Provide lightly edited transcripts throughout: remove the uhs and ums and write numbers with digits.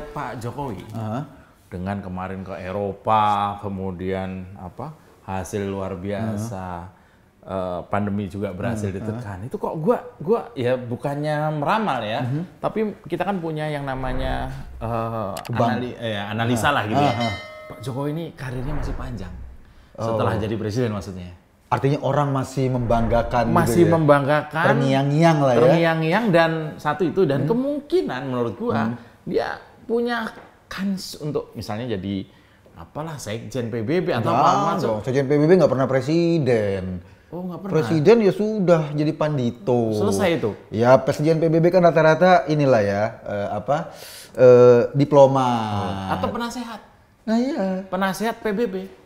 lihat Pak Jokowi dengan kemarin ke Eropa, kemudian hasil luar biasa, pandemi juga berhasil ditekan. Itu kok gua ya bukannya meramal ya, tapi kita kan punya yang namanya analisa lah gitu ya. Pak Jokowi ini karirnya masih panjang setelah jadi presiden maksudnya. Artinya orang masih membanggakan masih gitu ya? Membanggakan, terngiang-ngiang lah ya. Terngiang-ngiang dan satu itu dan kemungkinan menurut gua dia punya kans untuk misalnya jadi sekjen PBB atau apa dong. Sekjen PBB nggak pernah presiden. Oh, nggak pernah. Presiden ya sudah jadi pandito. Selesai itu. Ya sekjen PBB kan rata-rata inilah ya diploma. Atau penasehat. Nah iya. Penasehat PBB.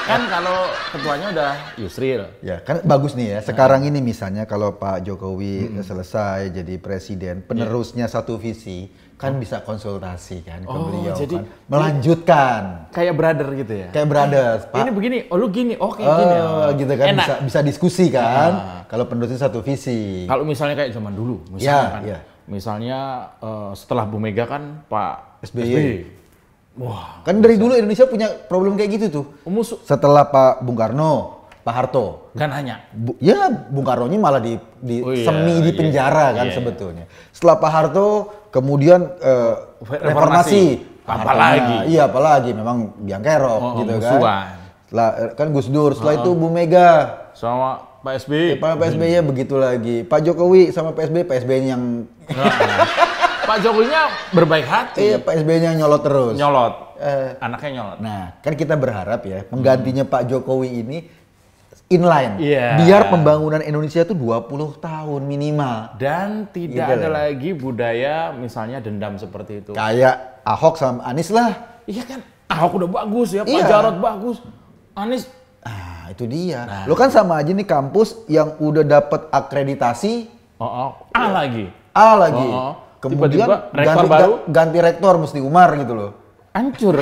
Kan kalau ketuanya udah Yusril. Ya kan bagus nih ya. Sekarang ini misalnya kalau Pak Jokowi selesai jadi presiden, penerusnya satu visi kan bisa konsultasi kan ke beliau jadi, kan. Melanjutkan. Kayak brother gitu ya? Kayak brothers. Pak. Ini begini, lu gini, kayak gini. Gitu kan bisa diskusi kan. Kalau penerusnya satu visi. Kalau misalnya kayak zaman dulu, misalnya misalnya setelah Bu Mega kan Pak SBY. Wah, kan dari dulu Indonesia punya problem kayak gitu tuh. Musuh. Setelah Pak Bung Karno, Pak Harto. Kan hanya. Bung Karnonya malah di penjara kan sebetulnya. Setelah Pak Harto, kemudian reformasi. Apalagi? Iya, apalagi memang biang kerok gitu kan. Setelah kan Gus Dur, setelah itu Bu Mega sama Pak SBY. Pak SBY ya begitu lagi. Pak Jokowi sama Pak SBY yang Pak Jokowinya berbaik hati. Iya, Pak SBY-nya nyolot terus. Anaknya nyolot. Nah, kan kita berharap ya penggantinya Pak Jokowi ini inline. Yeah. Biar pembangunan Indonesia itu 20 tahun minimal. Dan tidak ada lagi budaya misalnya dendam seperti itu. Kayak Ahok sama Anies lah. Iya kan, Ahok udah bagus ya, Pak Jarod bagus. Anies, itu dia. Lo kan sama aja nih kampus yang udah dapat akreditasi. A lagi. Kemudian tiba-tiba rektor baru ganti rektor mesti Umar gitu loh. Hancur.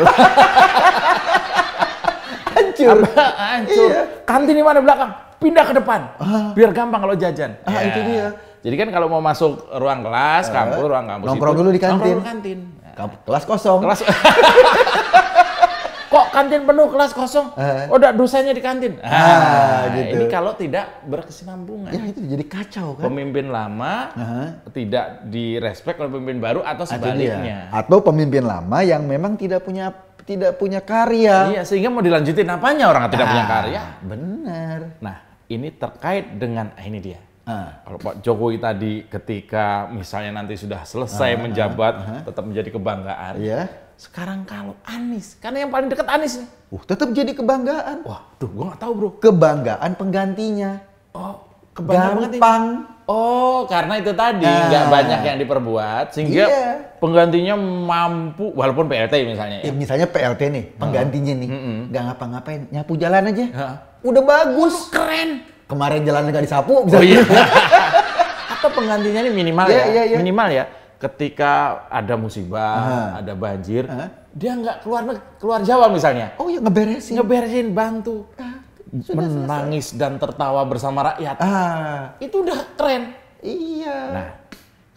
Hancur. Iya. Kantin di mana belakang? Pindah ke depan. Biar gampang kalau jajan. Itu dia. Jadi kan kalau mau masuk ruang kelas, ruang kampus nongkrong dulu di kantin. Nongkrong kantin. Kelas kosong. Kok kantin penuh, kelas kosong? Udah dosennya di kantin. Gitu. Ini kalau tidak berkesinambungan. Ya itu jadi kacau kan. Pemimpin lama tidak direspek oleh pemimpin baru atau sebaliknya. Atau pemimpin lama yang memang tidak punya karya. Iya, sehingga mau dilanjutin apanya orang tidak punya karya. Benar. Nah, ini terkait dengan ini dia. Kalau Pak Jokowi tadi ketika misalnya nanti sudah selesai menjabat tetap menjadi kebanggaan. Sekarang kalau Anies, karena yang paling dekat Anies nih. Tetap jadi kebanggaan. Gua nggak tahu bro. Kebanggaan penggantinya. Kebanggaan gampang. Karena itu tadi nggak banyak yang diperbuat sehingga penggantinya mampu, walaupun PLT misalnya. Misalnya PLT nih, penggantinya nih, nggak ngapa-ngapain, nyapu jalan aja. Udah bagus. Keren. Kemarin jalan nggak disapu. Atau penggantinya ini minimal minimal ya. Ketika ada musibah, ada banjir, dia nggak keluar Jawa misalnya. Ngeberesin, bantu. Menangis dan tertawa bersama rakyat. Itu udah keren. Iya. Nah,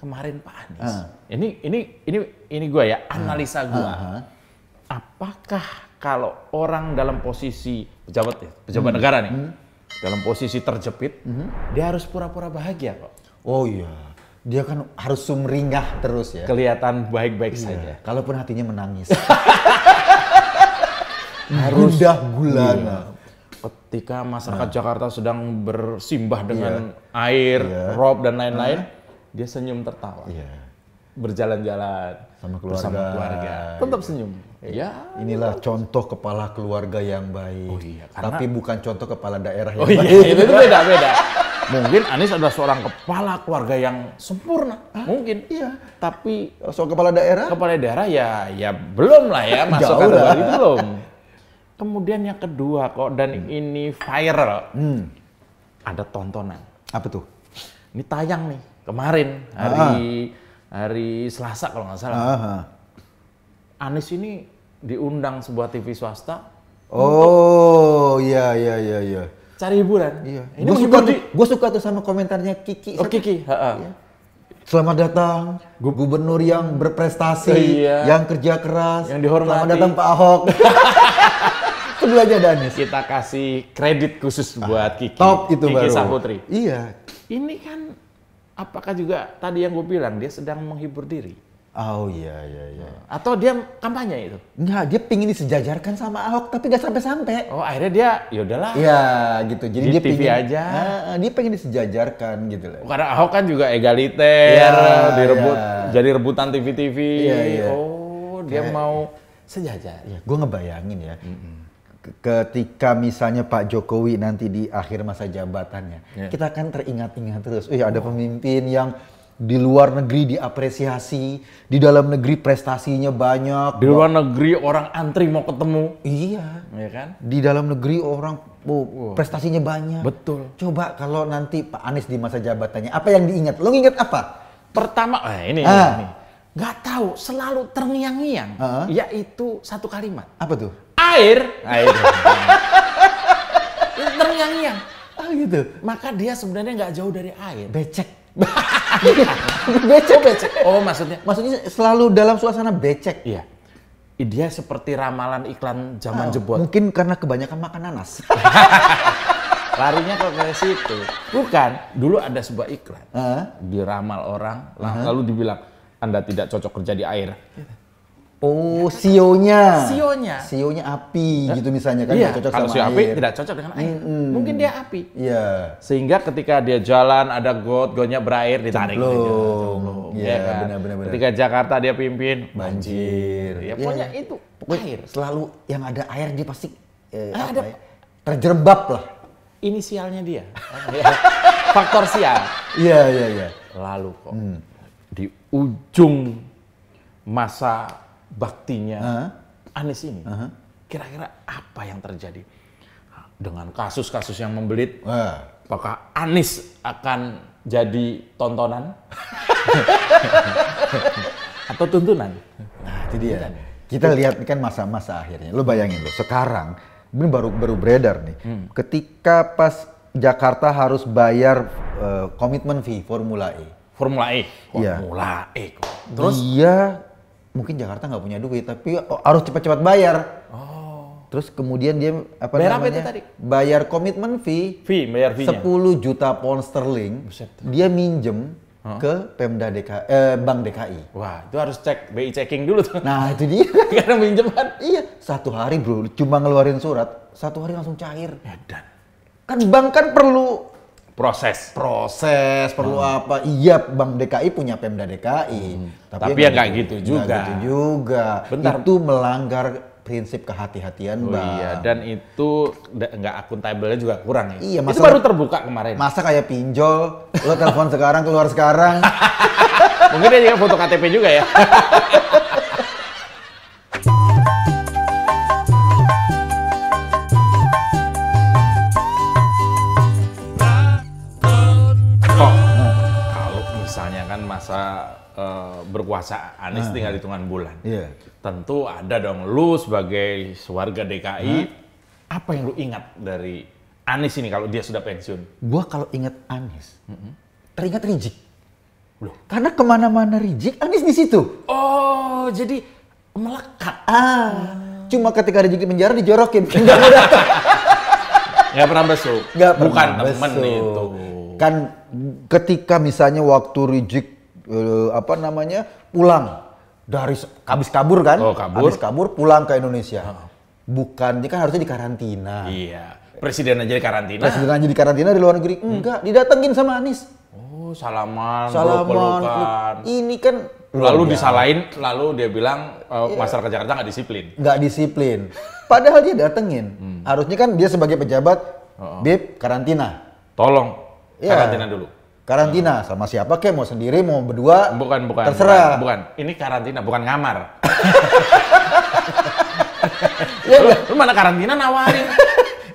kemarin Pak Anies. Ini gue ya, analisa gue. Apakah kalau orang dalam posisi pejabat negara nih, dalam posisi terjepit, dia harus pura-pura bahagia kok? Oh iya. Dia kan harus sumringah terus ya. Kelihatan baik-baik saja. Kalaupun hatinya menangis. Harus gulana. Ketika masyarakat Jakarta sedang bersimbah dengan air, rob dan lain-lain, dia senyum tertawa. Berjalan-jalan bersama keluarga. Tetap senyum. Inilah contoh kepala keluarga yang baik. Tapi bukan contoh kepala daerah yang baik. Itu beda-beda. Mungkin Anies adalah seorang kepala keluarga yang sempurna, mungkin. Tapi soal kepala daerah ya belum lah ya masuk kategori itu belum. Kemudian yang kedua kok dan ini viral, ada tontonan. Apa tuh? Ini tayang nih kemarin hari Selasa kalau nggak salah. Anies ini diundang sebuah TV swasta. Iya. Cari hiburan. Gue suka tuh sama komentarnya Kiki. Kiki. Selamat datang gubernur yang berprestasi, yang kerja keras, yang dihormati. Selamat datang Pak Ahok. Keduanya ada Anies. Kita kasih kredit khusus buat Kiki. Top itu Kiki baru. Saputri. Iya. Ini kan apakah juga tadi yang gue bilang dia sedang menghibur diri? Oh iya. Atau dia kampanye itu? Enggak, dia pingin disejajarkan sama Ahok tapi gak sampai-sampai. Oh akhirnya dia yaudahlah. Iya gitu. Jadi di dia TV pingin, aja. Dia pengen disejajarkan gitu loh. Karena Ahok kan juga egaliter, direbut jadi rebutan TV-TV. Iya. Oh dia mau sejajar. Ya, gue ngebayangin ya. Ketika misalnya Pak Jokowi nanti di akhir masa jabatannya, kita kan teringat-ingat terus. Ada pemimpin yang di luar negeri diapresiasi, di dalam negeri prestasinya banyak. Di luar negeri orang antri mau ketemu. Iya. Ya kan? Di dalam negeri orang prestasinya banyak. Betul. Coba kalau nanti Pak Anies di masa jabatannya, apa yang diingat? Lo nginget apa? Pertama, ini. Nggak tahu, selalu terngiang-ngiang. Yaitu satu kalimat. Apa tuh? Air. Terngiang-ngiang. Gitu. Maka dia sebenarnya nggak jauh dari air. Becek. Becek. Oh maksudnya selalu dalam suasana becek. Iya. Dia seperti ramalan iklan zaman jebot. Mungkin karena kebanyakan makan nanas. Larinya ke situ. Bukan. Dulu ada sebuah iklan. Diramal orang, lalu dibilang Anda tidak cocok kerja di air. Oh, sionya api gitu misalnya kan, nggak cocok kalau sama si air. api tidak cocok dengan air. Mungkin dia api. Iya. Sehingga ketika dia jalan ada gotnya berair ditarik. Cemplung. Iya kan. Benar. Ketika Jakarta dia pimpin banjir. Ya pokoknya itu air. Selalu yang ada air dia pasti terjerembab lah. Inisialnya dia. Faktor sial. Iya. Lalu kok di ujung masa baktinya Anies ini, kira-kira apa yang terjadi dengan kasus-kasus yang membelit? Apakah Anies akan jadi tontonan atau tuntunan? Nah, itu dia. Kita lihat kan masa-masa akhirnya. Lo bayangin lo, sekarang ini baru beredar nih. Ketika pas Jakarta harus bayar komitmen fee Formula E. Formula E. Terus dia mungkin Jakarta nggak punya duit, tapi harus cepat-cepat bayar. Terus kemudian dia bayar apa itu tadi? Bayar komitmen fee. Bayar fee-nya. 10 juta pound sterling. Dia minjem ke Pemda DKI, Bank DKI. Wah, itu harus cek BI checking dulu tuh. Nah, itu dia. Karena minjeman. Iya, 1 hari bro, cuma ngeluarin surat, 1 hari langsung cair. Edan. Kan bank kan perlu proses perlu apa? Iya, Bank DKI punya Pemda DKI. Tapi ya nggak gitu juga. Nggak gitu juga. Bentar. Itu melanggar prinsip kehati-hatian, Bang. Iya, dan itu nggak akuntabelnya juga kurang ya. Iya, itu baru terbuka kemarin. Masa kayak pinjol, lo telepon sekarang keluar sekarang. Mungkin dia juga foto KTP juga ya. Masa berkuasa Anies tinggal hitungan bulan. Tentu ada dong lu sebagai warga DKI, apa yang lu ingat dari Anies ini kalau dia sudah pensiun? Gua kalau ingat Anies, teringat Rizik. Loh, karena kemana-mana Rizik, Anies di situ. Oh, jadi melekat. Cuma ketika Rizik di penjara dijorokin, nggak mau datang. Nggak pernah besuk. Bukan temen itu. Kan ketika misalnya waktu Rizik pulang dari habis kabur kan, habis kabur pulang ke Indonesia. Bukan, dia kan harusnya di karantina. Iya, presiden aja di karantina. Presiden aja di karantina di luar negeri. Enggak, didatengin sama Anies. Oh, salaman. Ini kan lalu disalahin, lalu dia bilang masyarakat Jakarta nggak disiplin. Nggak disiplin. Padahal dia datengin. Harusnya kan dia sebagai pejabat, Bib, karantina. Tolong, karantina dulu. Karantina sama siapa kek, mau sendiri mau berdua, bukan terserah. Bukan. Ini karantina bukan ngamar. Lu mana karantina nawarin?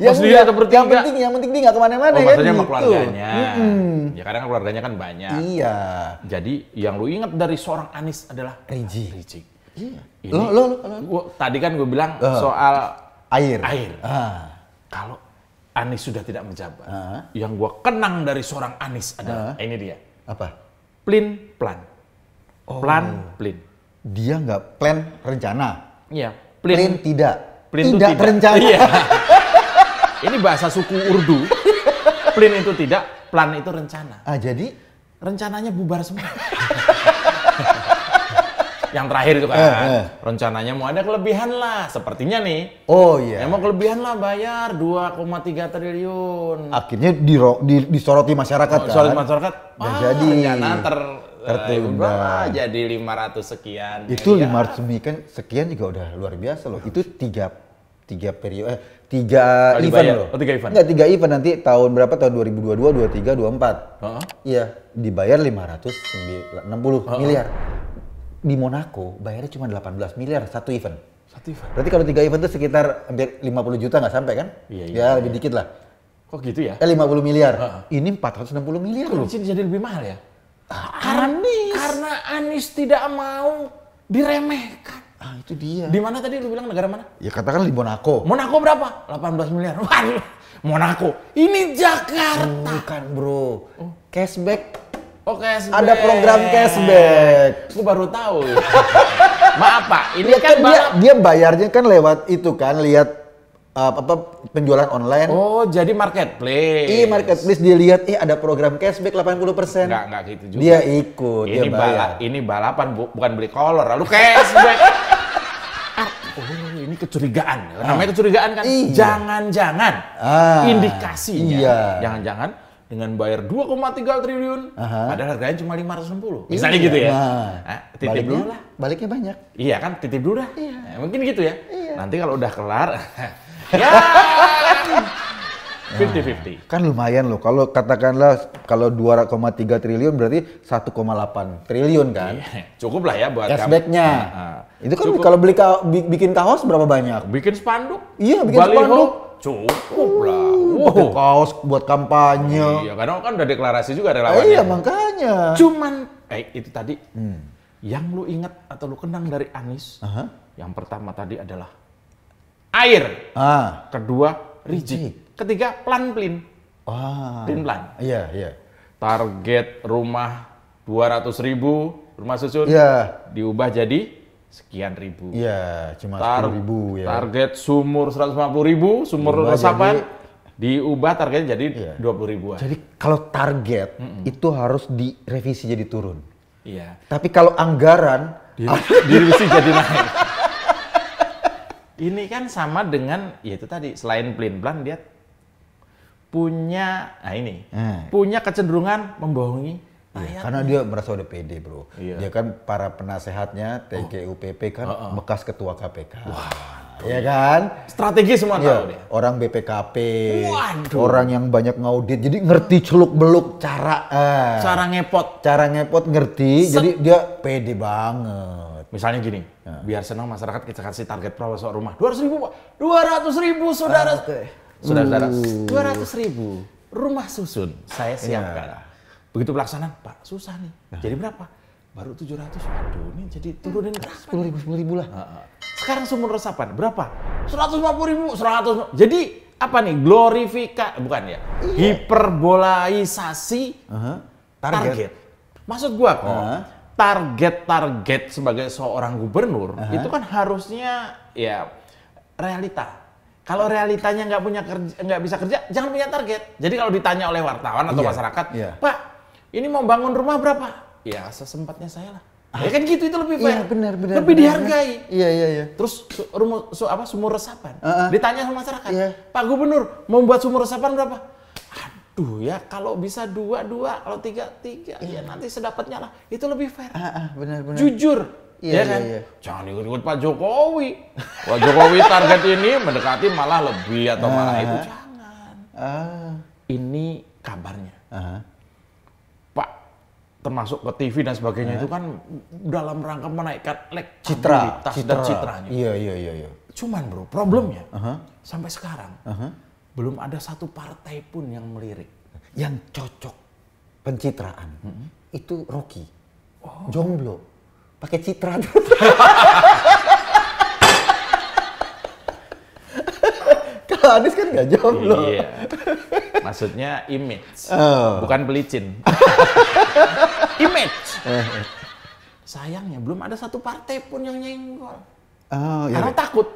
Yang penting dia nggak kemana-mana kan. Maksudnya sama keluarganya. Ya kadang keluarganya kan banyak. Iya. Jadi yang lu ingat dari seorang Anies adalah Rizik. Iya. Tadi kan gue bilang soal air. Kalau Anies sudah tidak menjabat, yang gue kenang dari seorang Anies adalah ini dia. Apa? plan. Plan, plin. Dia nggak plan rencana. Iya, Plan tidak. Plin tidak terencana. Iya. Ini bahasa suku Urdu. Plin itu tidak, plan itu rencana. Jadi rencananya bubar semua. Yang terakhir itu kan, rencananya mau ada kelebihan lah, sepertinya nih. Oh iya. Mau kelebihan lah, bayar 2,3 triliun. Akhirnya disoroti masyarakat kan. Soroti masyarakat. Jadi rencana tertunda. Jadi 500 sekian. Itu 500 kan sekian juga udah luar biasa loh. Itu tiga periode, 3 event loh. Oh, 3 event. Enggak, 3 event nanti tahun berapa? Tahun 2022, 23, 24. Iya, dibayar 560 miliar. Di Monaco bayarnya cuma 18 miliar satu event. Berarti kalau 3 event itu sekitar hampir 50 juta nggak sampai kan? Iya. Lebih dikit lah. Kok gitu ya? 50 miliar. Ini 460 miliar loh. Ini jadi lebih mahal ya? Karena Anies tidak mau diremehkan. Itu dia. Di mana tadi lu bilang, negara mana? Ya katakan di Monaco. Monaco berapa? 18 miliar. Waduh, Monaco. Ini Jakarta. Bukan bro. Cashback. Oh, cashback. Ada program cashback. Gue baru tahu. Maaf Pak, ini Ya kan dia bayarnya kan lewat itu kan, lihat penjualan online. Oh, jadi marketplace. Iya, marketplace dia lihat ada program cashback 80%. Enggak gitu juga. Dia ikut, ini balapan bukan beli kolor, lalu cashback. Ini kecurigaan. Namanya kecurigaan kan? Iya. Jangan-jangan indikasinya. Iya. Jangan-jangan dengan bayar 2,3 triliun, padahal harganya cuma 560. Misalnya Iya. gitu ya. Nah, titip dulu lah. Baliknya banyak. Iya kan, titip dulu dah. Iya. Mungkin gitu ya. Iya. Nanti kalau udah kelar, ya 50-50. Kan lumayan loh. Kalau katakanlah kalau 2,3 triliun berarti 1,8 triliun kan. Iya. Cukup lah ya buat Cashbacknya. Itu kan cukup. kalau bikin kaos berapa banyak? Bikin spanduk. Iya, bikin baliho, spanduk. cukup lah. Pakai kaos buat kampanye. Iya, karena kan udah deklarasi juga relawannya. Iya, makanya. Cuman itu tadi yang lu ingat atau lu kenang dari Anies, yang pertama tadi adalah air, kedua rigid, ketiga plan-plin. Plan. Iya. Target rumah 200.000 rumah susun, diubah jadi sekian ribu. Iya, cuma 10.000 ya. Target sumur 150.000, sumur resapan diubah targetnya jadi 20.000-an. Jadi kalau target itu harus direvisi jadi turun. Iya. Tapi kalau anggaran direvisi jadi naik. Ini kan sama dengan, ya itu tadi, selain plan dia punya, punya kecenderungan membohongi. Karena dia merasa udah pede bro. Iya. Dia kan para penasehatnya TGUPP kan bekas ketua KPK. Ya kan? Strategi semua tahu dia. Orang BPKP, Waduh. orang yang banyak ngaudit, jadi ngerti celuk-beluk cara ngepot ngerti, jadi dia pede banget. Misalnya gini, biar senang masyarakat kita kasih target soal rumah 200.000 Pak, 200.000 saudara, saudara, 200.000 rumah susun saya siapkan. Begitu pelaksanaan, Pak susah nih, jadi berapa? Baru 700, waduh ini jadi turunin berapa? 10.000 lah. Sekarang sumur resapan berapa? 150.000, 100. Jadi apa nih? Glorifikasi, bukan ya? Hiperbolaisasi target. Maksud gua kok, target sebagai seorang gubernur itu kan harusnya ya realita. Kalau realitanya nggak bisa kerja, jangan punya target. Jadi kalau ditanya oleh wartawan atau masyarakat, Pak, ini mau bangun rumah berapa? Ya sesempatnya saya lah. Ya kan gitu, itu lebih fair. Iya, benar. Lebih dihargai. Iya. Terus sumur resapan. Ditanya sama masyarakat, Pak Gubernur mau buat sumur resapan berapa? Aduh ya, kalau bisa 2, kalau 3, ya nanti sedapatnya lah. Itu lebih fair. Benar. Jujur. Iya kan? Iya. Jangan ikut-ikut Pak Jokowi. Pak Jokowi target ini mendekati malah lebih atau malah itu, jangan. Ini kabarnya. Pak, termasuk ke TV dan sebagainya itu kan dalam rangka menaikkan elektabilitas dan citranya. Iya. Cuman bro, problemnya sampai sekarang belum ada satu partai pun yang melirik. Yang cocok pencitraan itu Rocky, jomblo, pakai citra. Kalau Anies kan nggak jomblo. Iya. Maksudnya image, bukan pelicin. image. Sayangnya belum ada satu partai pun yang nyenggol. Oh, Karena takut.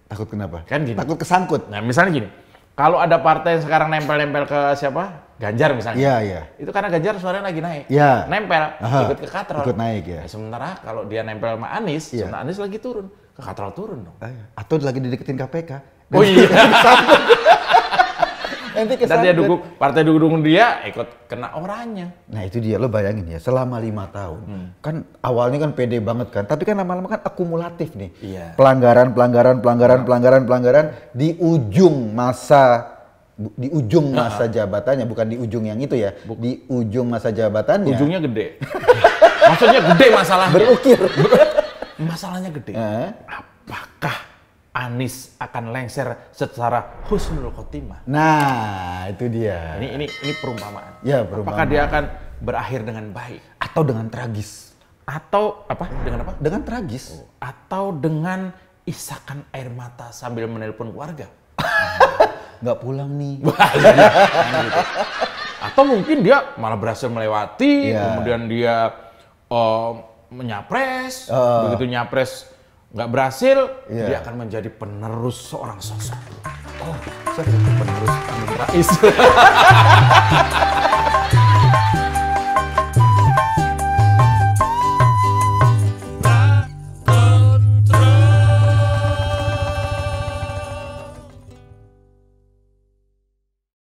Takut kenapa? Kan gini. Takut kesangkut. Nah, misalnya gini. Kalau ada partai yang sekarang nempel-nempel ke siapa? Ganjar misalnya. Iya, iya. Itu karena Ganjar suaranya lagi naik. Iya. Nempel, ikut ke katrol. Ikut naik ya. Nah, sementara kalau dia nempel sama Anies, sementara Anies lagi turun. Ke katrol turun dong. Atau lagi dideketin KPK. Oh iya. Nanti Dan dia dukung, partai dukung dia ikut kena orangnya. Nah itu dia, lo bayangin ya, selama 5 tahun. Kan awalnya kan pede banget kan, tapi kan lama-lama kan akumulatif nih. Iya. Pelanggaran di ujung masa jabatannya, bukan di ujung yang itu ya. Di ujung masa jabatannya. Ujungnya gede. Maksudnya gede masalahnya. Berukir. Masalahnya gede. Apakah Anies akan lengser secara husnul khotimah? Nah, itu dia. Ini perumpamaan. Ya, perumpamaan. Apakah dia akan berakhir dengan baik atau dengan tragis? Atau apa? Dengan apa? Dengan tragis. Atau dengan isakan air mata sambil menelpon keluarga? Nggak pulang nih. Gitu. Atau mungkin dia malah berhasil melewati, kemudian dia menyapres, begitu nyapres nggak berhasil, dia akan menjadi penerus seorang sosok. Penerus Amin Rais.